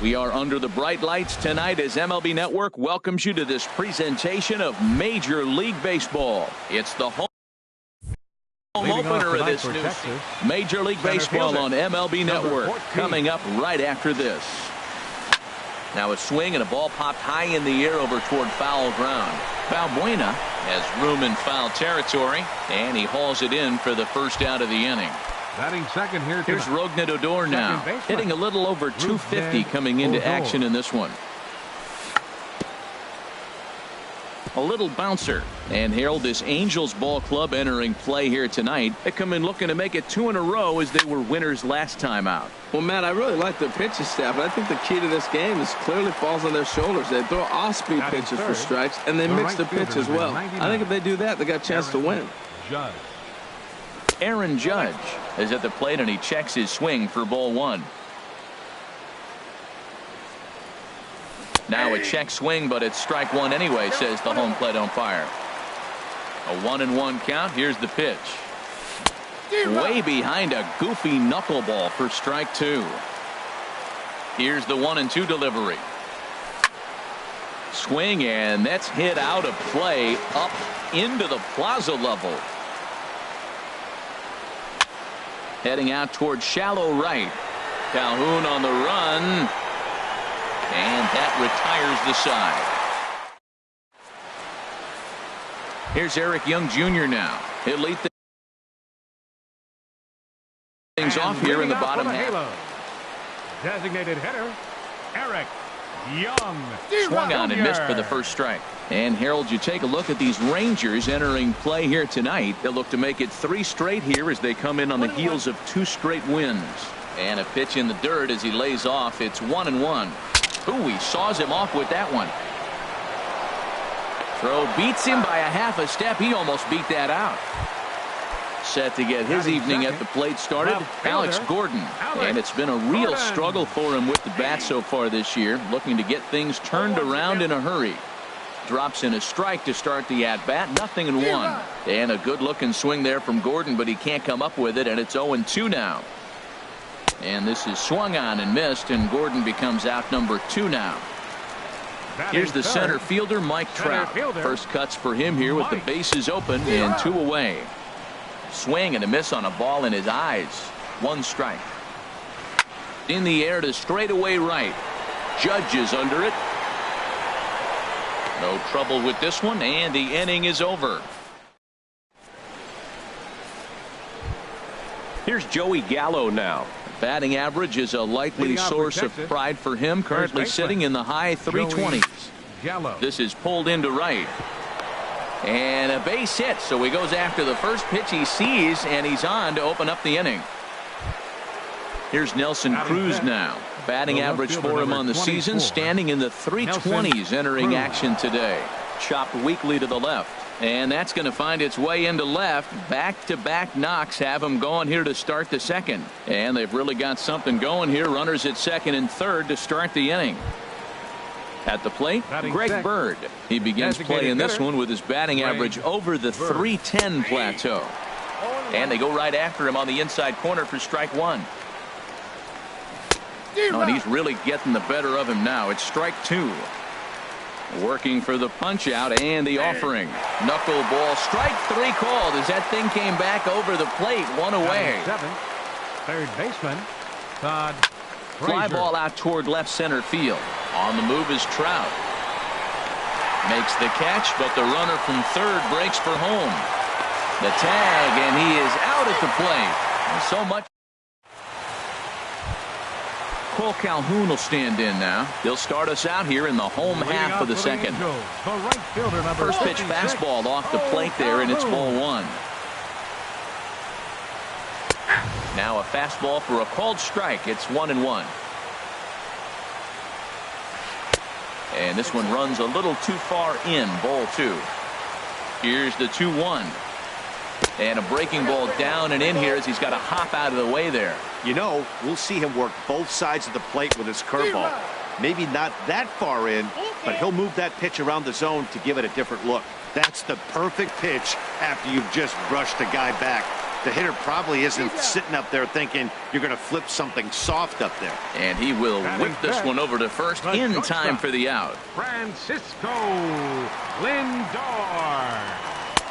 We are under the bright lights tonight as MLB Network welcomes you to this presentation of Major League Baseball. It's the home opener of this new season. Major League Baseball on MLB Network coming up right after this. Now a swing and a ball popped high in the air over toward foul ground. Valbuena has room in foul territory, and he hauls it in for the first out of the inning. Batting second here. Here's Rougned Odor now, hitting a little over 250 coming into action in this one. A little bouncer. And Harold, this Angels ball club entering play here tonight. They come in looking to make it 2 in a row as they were winners last time out. Well, Matt, I really like the pitching staff, but I think the key to this game is clearly falls on their shoulders. They throw off-speed pitches for strikes, and they mix the pitch as well. I think if they do that, they got a chance to win. Aaron Judge is at the plate, and he checks his swing for ball 1. Now a check swing, but it's strike 1 anyway, says the home plate umpire. A 1-1 count. Here's the pitch. Way behind a goofy knuckleball for strike 2. Here's the 1-2 delivery. Swing, and that's hit out of play up into the plaza level. Heading out towards shallow right. Calhoun on the run. And that retires the side. Here's Eric Young Jr. now. He'll lead things off here in the bottom half. Designated hitter, Eric Young. Swung on and missed for the first strike. And Harold, you take a look at these Rangers entering play here tonight. They'll look to make it 3 straight here as they come in on the heels of 2 straight wins. And a pitch in the dirt as he lays off. It's 1-1. Ooh, he saws him off with that one. Throw beats him by a half a step. He almost beat that out. Set to get his evening at the plate started, Alex Gordon. And it's been a real struggle for him with the bat so far this year, looking to get things turned around in a hurry. Drops in a strike to start the at-bat, 0-1. And a good-looking swing there from Gordon, but he can't come up with it, and it's 0-2 now. And this is swung on and missed, and Gordon becomes out number 2 now. Here's the center fielder, Mike Trout. First cuts for him here with the bases open and 2 away. Swing and a miss on a ball in his eyes. 1 strike. In the air to straightaway right. Judge is under it. No trouble with this one, and the inning is over. Here's Joey Gallo now. Batting average is a likely source of pride for him, currently sitting in the high 320s. This is pulled into right. And a base hit, so he goes after the first pitch he sees, and he's on to open up the inning. Here's Nelson Cruz now. Batting average for him on the season, standing in the 320s entering action today. Chopped weakly to the left. And that's going to find its way into left. Back-to-back knocks have him going here to start the second. And they've really got something going here. Runners at second and third to start the inning. At the plate, Greg Bird. He begins play in this one with his batting average over the 310 plateau. And they go right after him on the inside corner for strike 1. Oh, and he's really getting the better of him now. It's strike 2. Working for the punch out and the offering. Knuckleball, strike 3 called as that thing came back over the plate, 1 away. Third baseman, Todd Frazier. Fly ball out toward left center field. On the move is Trout. Makes the catch, but the runner from third breaks for home. The tag, and he is out at the plate. And so much. Cole Calhoun will stand in now. He'll start us out here in the home half of the second. First pitch fastball off the plate there, and it's ball 1. Now a fastball for a called strike. It's 1-1. And this one runs a little too far in, ball 2. Here's the 2-1. And a breaking ball down and in here as he's got to hop out of the way there. You know, we'll see him work both sides of the plate with his curveball. Maybe not that far in, but he'll move that pitch around the zone to give it a different look. That's the perfect pitch after you've just brushed the guy back. The hitter probably isn't sitting up there thinking you're going to flip something soft up there. And he will whip this one over to first in time for the out. Francisco Lindor.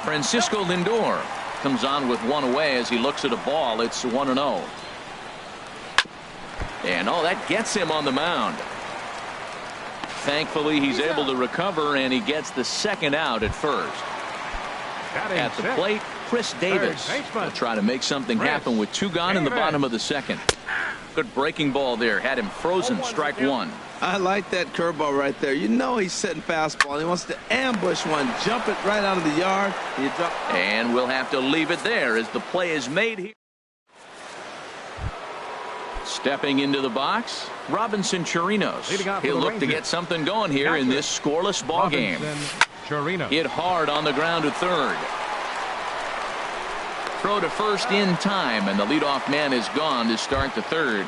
Francisco Lindor comes on with one away as he looks at a ball. It's 1-0. And that gets him on the mound. Thankfully, he's able to recover, and he gets the second out at first. At the plate, Chris Davis will try to make something happen with 2 gone in the bottom of the second. Good breaking ball there. Had him frozen. Strike 1. I like that curveball right there. You know he's setting fastball. He wants to ambush one, jump it right out of the yard. And we'll have to leave it there as the play is made here. Stepping into the box, Robinson Chirinos. He'll look to get something going here in this scoreless ball game. Hit hard on the ground to third. Throw to first in time, and the leadoff man is gone to start the third.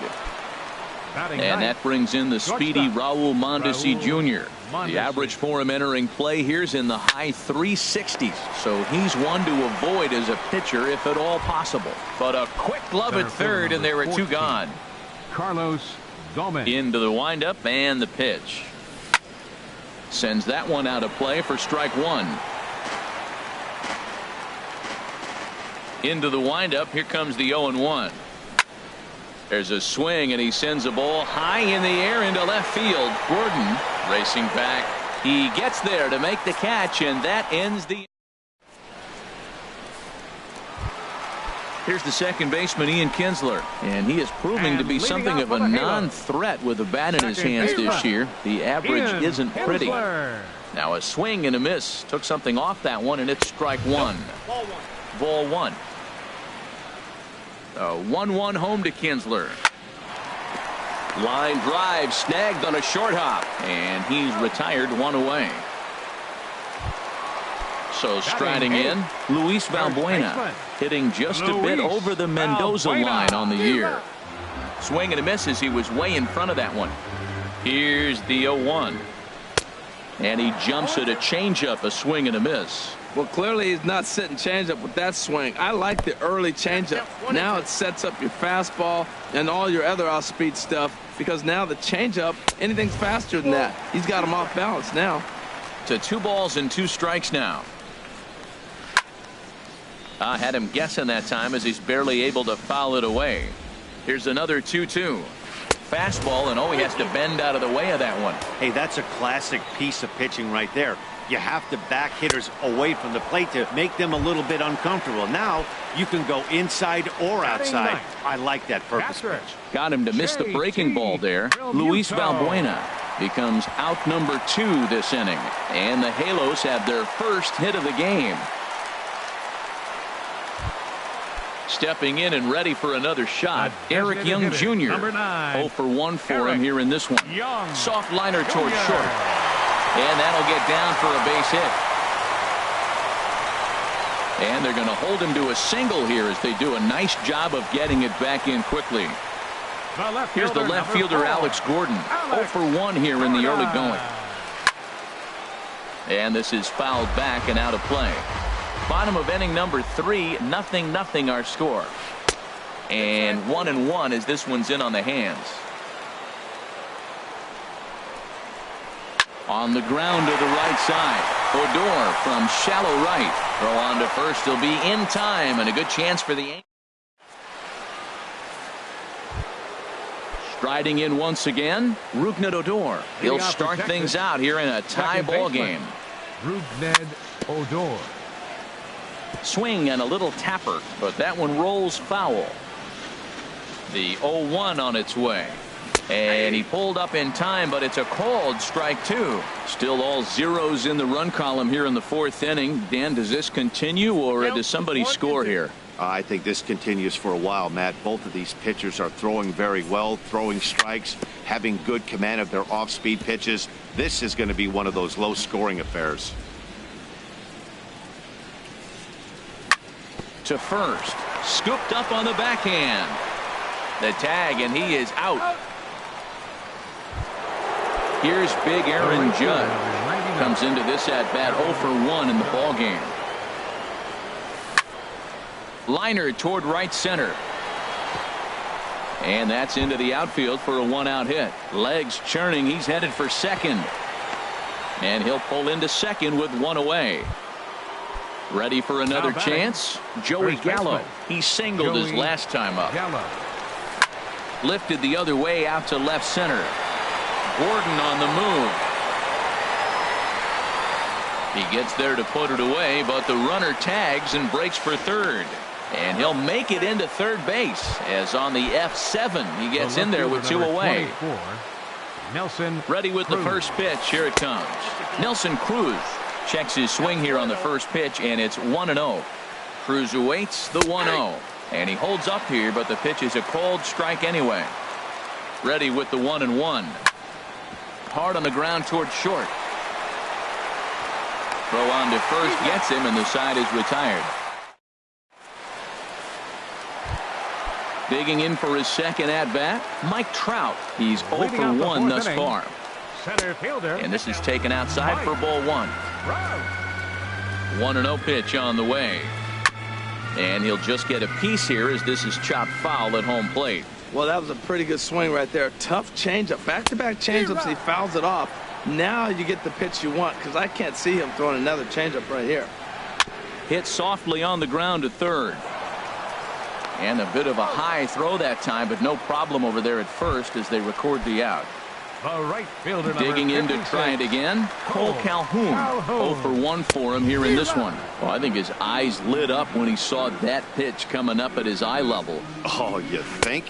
And that brings in the speedy Raul Mondesi Jr. The average for him entering play here is in the high 360s. So he's one to avoid as a pitcher if at all possible. But a quick glove at third, and there are 2 gone. Carlos Gomez. Into the windup and the pitch. Sends that one out of play for strike 1. Into the windup. Here comes the 0-1. There's a swing, and he sends a ball high in the air into left field. Gordon racing back. He gets there to make the catch, and that ends the. Here's the second baseman, Ian Kinsler, and he is proving to be something of a non-threat with a bat in his hands this year. The average isn't pretty. Now a swing and a miss. Took something off that one, and it's strike 1. Ball 1. A 1-1 home to Kinsler. Line drive snagged on a short hop, and he's retired 1 away. So striding in, Luis Valbuena, hitting just a bit over the Mendoza line on the year. Swing and a miss as he was way in front of that one. Here's the 0-1. And he jumps at a changeup, a swing and a miss. Well, clearly he's not sitting changeup with that swing. I like the early changeup. Now it sets up your fastball and all your other off-speed stuff, because now the changeup, anything's faster than that. He's got him off balance now. To 2 balls and 2 strikes now. I had him guessing that time as he's barely able to foul it away. Here's another 2-2. Fastball, and he has to bend out of the way of that one. Hey, that's a classic piece of pitching right there. You have to back hitters away from the plate to make them a little bit uncomfortable. Now you can go inside or outside. I like that purpose pitch. Got him to miss the breaking ball there. Luis Valbuena becomes out number 2 this inning, and the Halos have their first hit of the game. Stepping in and ready for another shot, Eric Young Jr. 0 for 1 for him here in this one. Soft liner towards short. And that'll get down for a base hit. And they're going to hold him to a single here as they do a nice job of getting it back in quickly. Here's the left fielder, Alex Gordon. 0 for 1 here in the early going. And this is fouled back and out of play. Bottom of inning number 3, 0-0 our score. And 1-1 as this one's in on the hands. On the ground to the right side. Odor from shallow right. Throw on to first. He'll be in time, and a good chance for the Yankees. Striding in once again, Rougned Odor. He'll start things out here in a tie ball game. Rougned Odor. Swing and a little tapper, but that one rolls foul. The 0-1 on its way. And he pulled up in time, but it's a called strike 2. Still all zeros in the run column here in the 4th inning. Dan, does this continue, or does somebody score here? I think this continues for a while, Matt. Both of these pitchers are throwing very well, throwing strikes, having good command of their off-speed pitches. This is going to be one of those low-scoring affairs. To first, scooped up on the backhand. The tag, and he is out. Here's big Aaron Judge. Comes into this at bat 0 for 1 in the ball game. Liner toward right center. And that's into the outfield for a 1-out hit. Legs churning. He's headed for second. And he'll pull into second with 1 away. Ready for another chance? Joey Gallo. He singled his last time up. Lifted the other way out to left center. Gordon on the move. He gets there to put it away, but the runner tags and breaks for third. And he'll make it into third base, as on the F7 he gets in there with 2 away. Nelson ready with the first pitch. Here it comes. Nelson Cruz checks his swing here on the first pitch, and it's 1-0. Cruz awaits the 1-0, and he holds up here, but the pitch is a cold strike anyway. Ready with the 1-1. Hard on the ground toward short. Throw on to first gets him, and the side is retired. Digging in for his second at-bat, Mike Trout. He's 0 for 1 thus far. Center fielder. And this is taken outside for ball 1. 1-0 pitch on the way. And he'll just get a piece here as this is chopped foul at home plate. Well, that was a pretty good swing right there. Tough changeup. Back-to-back changeups. He fouls it off. Now you get the pitch you want, because I can't see him throwing another changeup right here. Hit softly on the ground to third. And a bit of a high throw that time, but no problem over there at first as they record the out. The right fielder, digging in to try it again. Cole Calhoun. 0 for 1 for him here in this one. Well, I think his eyes lit up when he saw that pitch coming up at his eye level. Oh, you think?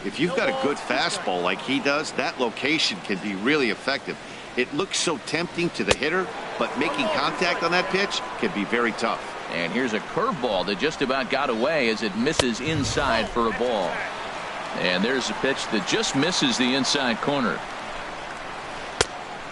If you've got a good fastball like he does, that location can be really effective. It looks so tempting to the hitter, but making contact on that pitch can be very tough. And here's a curveball that just about got away as it misses inside for a ball. And there's a pitch that just misses the inside corner.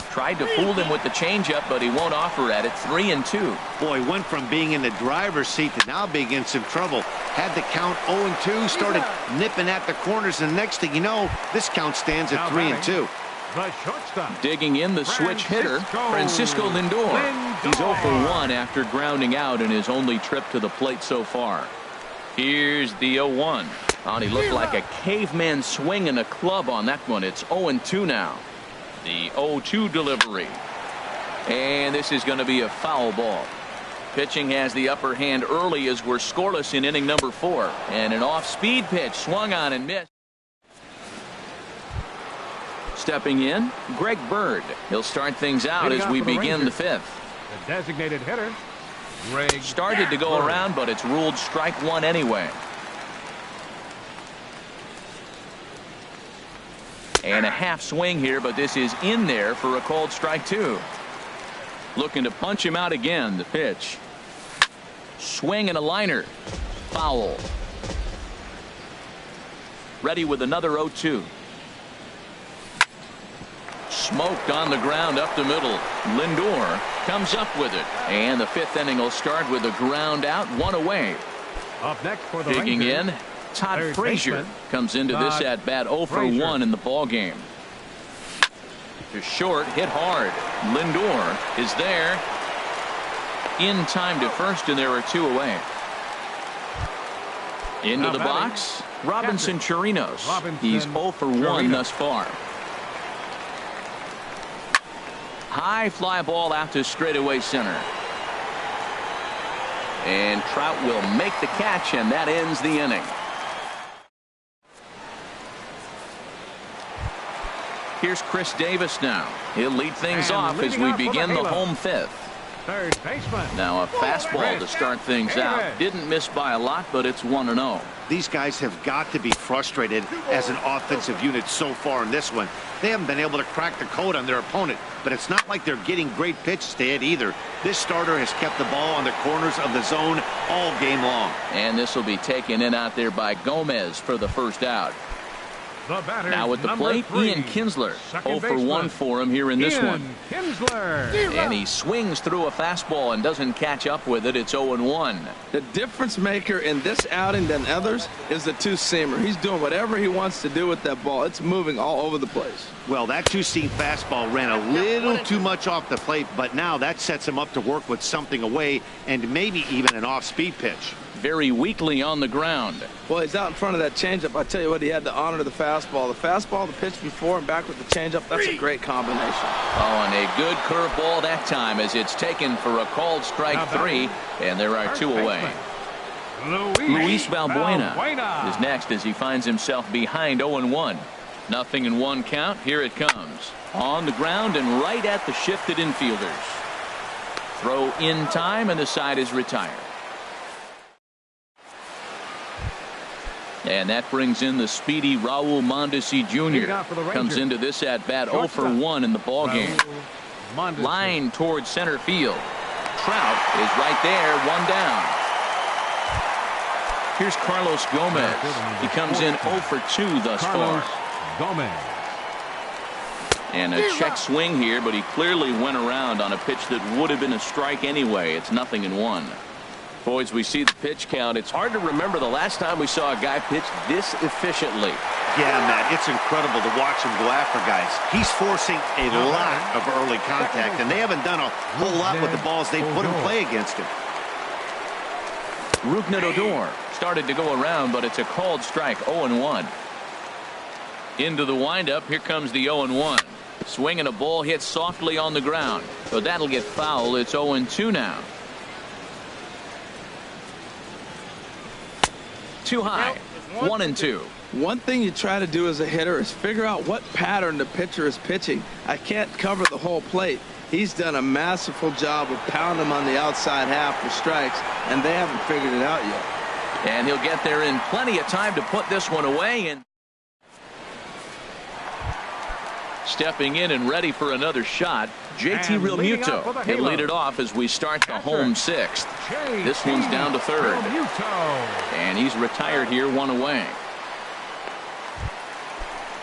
Tried to fool him with the changeup, but he won't offer at it. 3-2. Boy, went from being in the driver's seat to now being in some trouble. Had the count 0-2, started nipping at the corners, and next thing you know, this count stands at 3-2. The shortstop. Digging in the switch hitter, Francisco Lindor. He's 0 for 1 after grounding out in his only trip to the plate so far. Here's the 0-1. Oh, he looked like a caveman swinging a club on that one. It's 0-2 now. The 0-2 delivery. And this is going to be a foul ball. Pitching has the upper hand early as we're scoreless in inning number 4. And an off-speed pitch swung on and missed. Stepping in, Greg Bird. He'll start things out as we begin the 5th. The designated hitter, Greg started to go around, but it's ruled strike 1 anyway. And a half swing here, but this is in there for a called strike 2. Looking to punch him out again. The pitch. Swing and a liner. Foul. Ready with another 0-2. Smoked on the ground up the middle. Lindor comes up with it. And the 5th inning will start with a ground out, 1 away. up next for the Digging Rangers, in, Todd third Frazier baseman, comes into this Todd at bat 0 for Frazier. 1 in the ball game. To short, hit hard. Lindor is there. In time to first, and there are 2 away. Into Now the batting, box, Robinson Chirinos. Robinson He's 0 for 1 Chirinos. thus far. High fly ball out to straightaway center. And Trout will make the catch, and that ends the inning. Here's Chris Davis now. He'll lead things And off as leading we off for the begin the Halo. home 5th. third baseman. Now a fastball to start things out. Didn't miss by a lot, but it's 1-0. These guys have got to be frustrated as an offensive unit so far in this one. They haven't been able to crack the code on their opponent, but it's not like they're getting great pitches to hit either. This starter has kept the ball on the corners of the zone all game long. And this will be taken in out there by Gomez for the first out. The batter, Now at the number plate, 3, Ian Kinsler. second 0 for 1 baseman, for him here in this Ian one. Kinsler. And he swings through a fastball and doesn't catch up with it. It's 0-1. The difference maker in this outing than others is the two-seamer. He's doing whatever he wants to do with that ball. It's moving all over the place. Well, that two-seam fastball ran a little too much off the plate, but now that sets him up to work with something away and maybe even an off-speed pitch. very weakly on the ground. Well, he's out in front of that changeup. I tell you what, he had to honor the fastball. The fastball, the pitch before and back with the changeup, that's a great combination. Oh, and a good curveball that time as it's taken for a called strike 3, and there are 2 away. Luis Valbuena is next as he finds himself behind 0-1. 0-1 count. Here it comes. On the ground and right at the shifted infielders. Throw in time, and the side is retired. And that brings in the speedy Raul Mondesi Jr. Comes into this at bat 0 for 1 in the ball game. Line towards center field. Trout is right there, 1 down. Here's Carlos Gomez. He comes in 0 for 2 thus far. And a check swing here, but he clearly went around on a pitch that would have been a strike anyway. It's 0-1. Boys, we see the pitch count. It's hard to remember the last time we saw a guy pitch this efficiently. Yeah, Matt, it's incredible to watch him go after guys. He's forcing a lot of early contact, and they haven't done a whole lot with the balls they put in play against him. Rougned Odor started to go around, but it's a called strike, 0-1. Into the windup, here comes the 0-1. Swinging a ball hit softly on the ground, but that'll get foul. It's 0-2 now. Too high. 1-2. One thing you try to do as a hitter is figure out what pattern the pitcher is pitching. I can't cover the whole plate. He's done a masterful job of pounding him on the outside half for strikes, and they haven't figured it out yet. And he'll get there in plenty of time to put this one away. And stepping in and ready for another shot, JT Realmuto. He'll lead it off as we start the home 6th. This one's down to 3rd. And he's retired here, 1 away.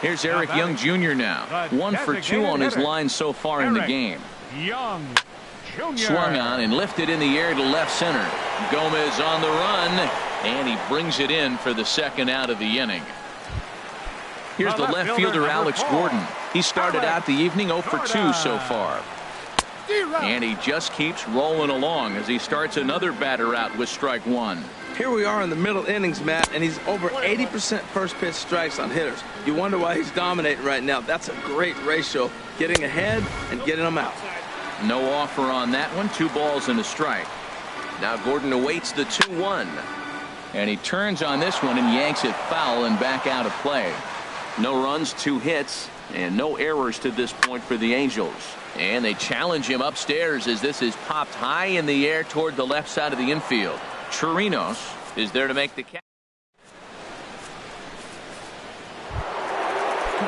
Here's Eric Young Jr. now. 1 for 2 on his line so far in the game. Swung on and lifted in the air to left center. Gomez on the run, and he brings it in for the 2nd out of the inning. Here's the left fielder, Alex Gordon. He started out the evening 0 for 2 so far. And he just keeps rolling along as he starts another batter out with strike 1. Here we are in the middle innings, Matt, and he's over 80% first pitch strikes on hitters. You wonder why he's dominating right now. That's a great ratio, getting ahead and getting them out. No offer on that one. 2 balls and a strike. Now Gordon awaits the 2-1. And he turns on this one and yanks it foul and back out of play. No runs, 2 hits, and no errors to this point for the Angels. And they challenge him upstairs as this is popped high in the air toward the left side of the infield. Chirinos is there to make the catch.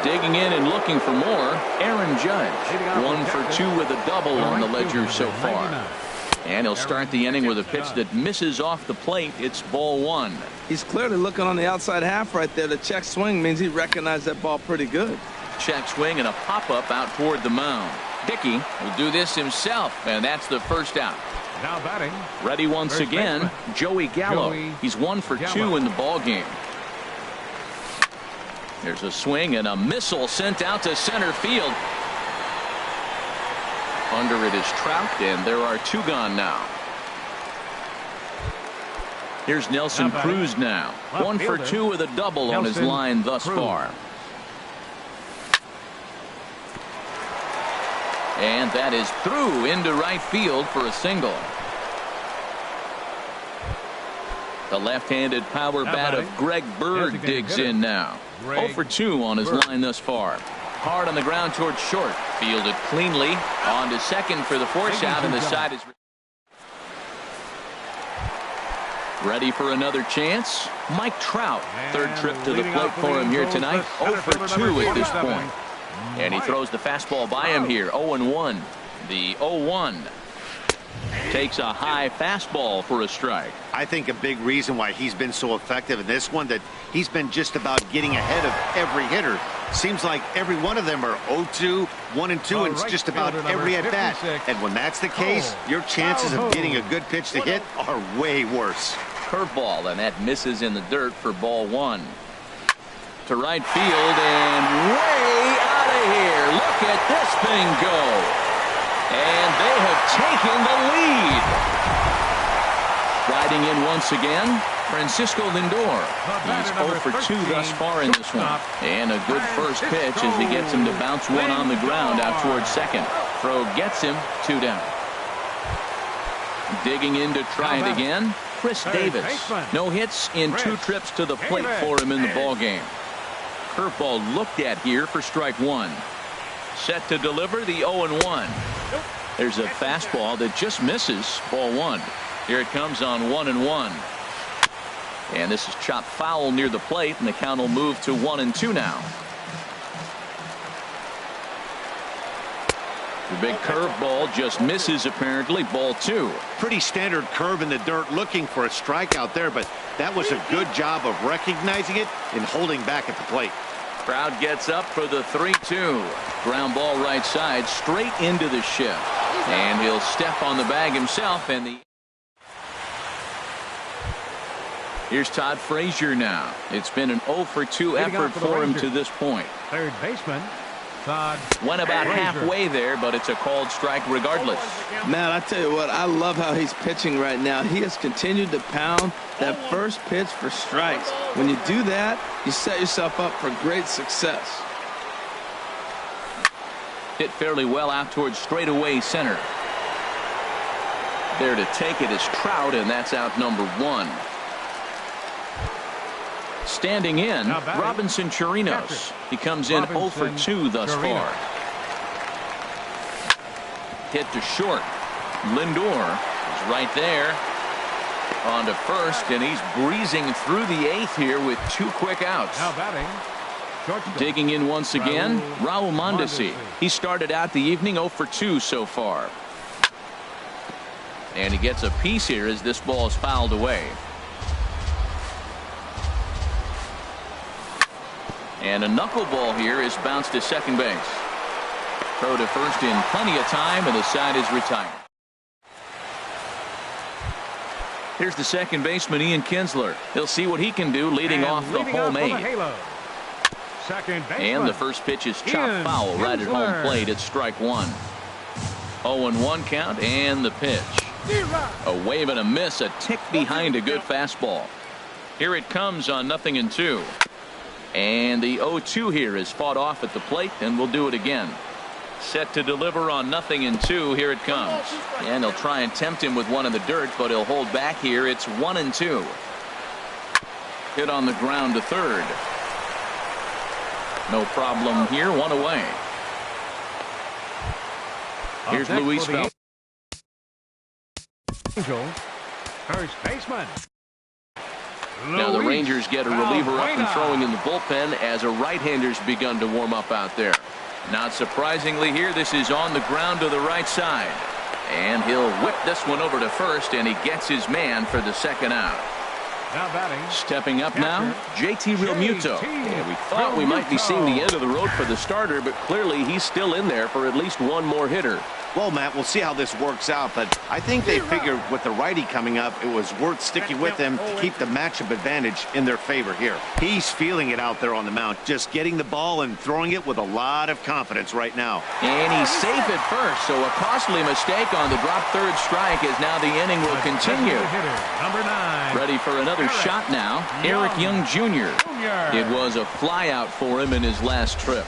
Digging in and looking for more, Aaron Judge. 1 for 2 with a double on the ledger so far. And he'll start the inning with a pitch that misses off the plate. It's ball 1. He's clearly looking on the outside half right there. The check swing means he recognized that ball pretty good. Check swing and a pop-up out toward the mound. Dickey will do this himself, and that's the 1st out. Now batting. Ready once again, Joey Gallo. He's 1 for 2 in the ball game. There's a swing and a missile sent out to center field. Under it is Trout, and there are 2 gone now. Here's Nelson Cruz now. 1 for 2 with a double on his line thus far. And that is through into right field for a single. The left-handed power bat of Greg Bird digs in now. 0 for 2 on his line thus far. Hard on the ground towards short. Fielded cleanly. On to second for the force out, and the side is ready for another chance. Mike Trout. 3rd trip to the plate for him here tonight. 0 for 2 at this point. And he throws the fastball by him here. 0-1. The 0-1 takes a high fastball for a strike. I think a big reason why he's been so effective in this one, that he's been just about getting ahead of every hitter. Seems like every one of them are 0-2, 1-2, and it's just about every at bat. And when that's the case, your chances of getting a good pitch to hit are way worse. Curveball, and that misses in the dirt for ball 1. To right field and way out of here. Look at this thing go. And they have taken the lead. Right Batting in once again, Francisco Lindor. He's 0 for 2 thus far in this one. And a good first pitch as he gets him to bounce one on the ground out towards second. Throw gets him 2 down. Digging in to try it again, Chris Davis. No hits in 2 trips to the plate for him in the ballgame. Curveball looked at here for strike 1. Set to deliver the 0-1. There's a fastball that just misses, ball 1. Here it comes on 1-1. And this is chopped foul near the plate, and the count will move to 1-2 now. The big curveball just misses, apparently, ball 2. Pretty standard curve in the dirt, looking for a strikeout there, but that was a good job of recognizing it and holding back at the plate. Crowd gets up for the 3-2. Ground ball right side, straight into the shift. And he'll step on the bag himself, and the... Here's Todd Frazier now. It's been an 0 for 2 effort for him to this point. Third baseman, Todd Went about Frazier. halfway there, but it's a called strike regardless. Man, I tell you what, I love how he's pitching right now. He has continued to pound that first pitch for strikes. When you do that, you set yourself up for great success. Hit fairly well out towards straightaway center. There to take it is Trout, and that's out number 1. Standing in, Robinson Chirinos. He comes in 0 for 2 thus far. Hit to short. Lindor is right there. On to first, and he's breezing through the 8th here with 2 quick outs. Now batting, shortstop. Digging in once again, Raul Mondesi. He started out the evening 0 for 2 so far. And he gets a piece here as this ball is fouled away. And a knuckleball here is bounced to second base. Throw to first in plenty of time, and the side is retired. Here's the second baseman, Ian Kinsler. He'll see what he can do leading off the home 8. Second baseman. And the first pitch is chopped foul right at home plate at strike 1. 0-1 count, and the pitch. A wave and a miss, a tick behind a good fastball. Here it comes on 0-2. And the 0-2 here is fought off at the plate, and we'll do it again. Set to deliver on 0-2. Here it comes. And they'll try and tempt him with one in the dirt, but he'll hold back here. It's 1-2. Hit on the ground to third. No problem here. 1 away. Here's Luis Fel. Angel, first baseman. Now the Rangers get a reliever up and throwing in the bullpen as a right-hander's begun to warm up out there. Not surprisingly here, this is on the ground to the right side. And he'll whip this one over to first, and he gets his man for the second out. Now batting. Stepping up now, JT Realmuto. Yeah, we thought we might be seeing the end of the road for the starter, but clearly he's still in there for at least one more hitter. Well, Matt, we'll see how this works out, but I think they figured with the righty coming up, it was worth sticking with him to keep the matchup advantage in their favor here. He's feeling it out there on the mound, just getting the ball and throwing it with a lot of confidence right now. And he's safe at first, so a costly mistake on the drop third strike as now the inning will continue. Number 9. Ready for another shot now, Eric Young Jr. It was a flyout for him in his last trip.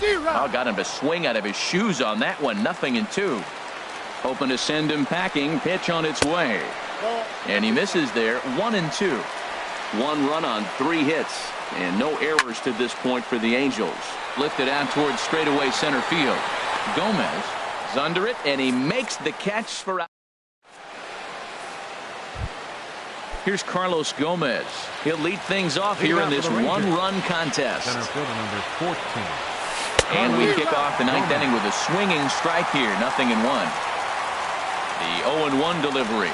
Oh, got him to swing out of his shoes on that one. 0-2. Hoping to send him packing. Pitch on its way. And he misses there. 1-2. 1 run on 3 hits. And no errors to this point for the Angels. Lifted out towards straightaway center field. Gomez is under it, and he makes the catch for out. Here's Carlos Gomez. He'll lead things off here in this 1-run contest. Center fielder number 14. And we kick off the 9th inning with a swinging strike here. 0-1. The 0-1 delivery.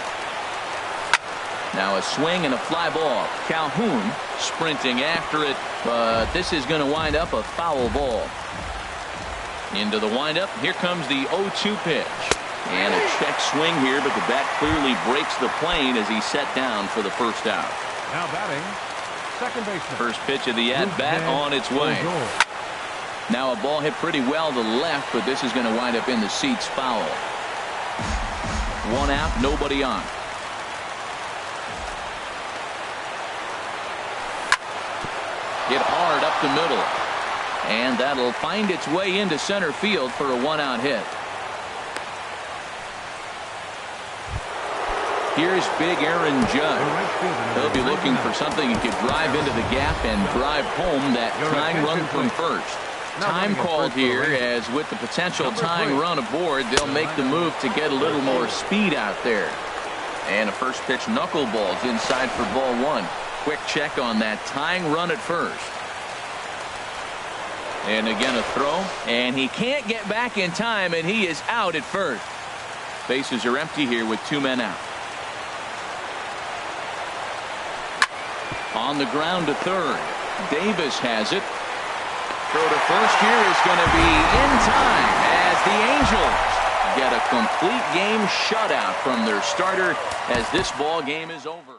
Now a swing and a fly ball. Calhoun sprinting after it, but this is going to wind up a foul ball. Into the windup. Here comes the 0-2 pitch. And a check swing here, but the bat clearly breaks the plane as he's set down for the first out. Now batting, second baseman. First pitch of the at-bat on its way. Now a ball hit pretty well to the left, but this is going to wind up in the seats foul. 1 out, nobody on. Hit hard up the middle. And that'll find its way into center field for a 1-out hit. Here's big Aaron Judge. He'll be looking for something he could drive into the gap and drive home that tying run from first. Time called here, as with the potential tying run aboard, they'll make the move to get a little more speed out there. And a first pitch knuckleballs inside for ball 1. Quick check on that tying run at first. And again a throw, and he can't get back in time, and he is out at first. Bases are empty here with 2 men out. On the ground to third. Davis has it. Throw to first here is going to be in time as the Angels get a complete game shutout from their starter as this ball game is over.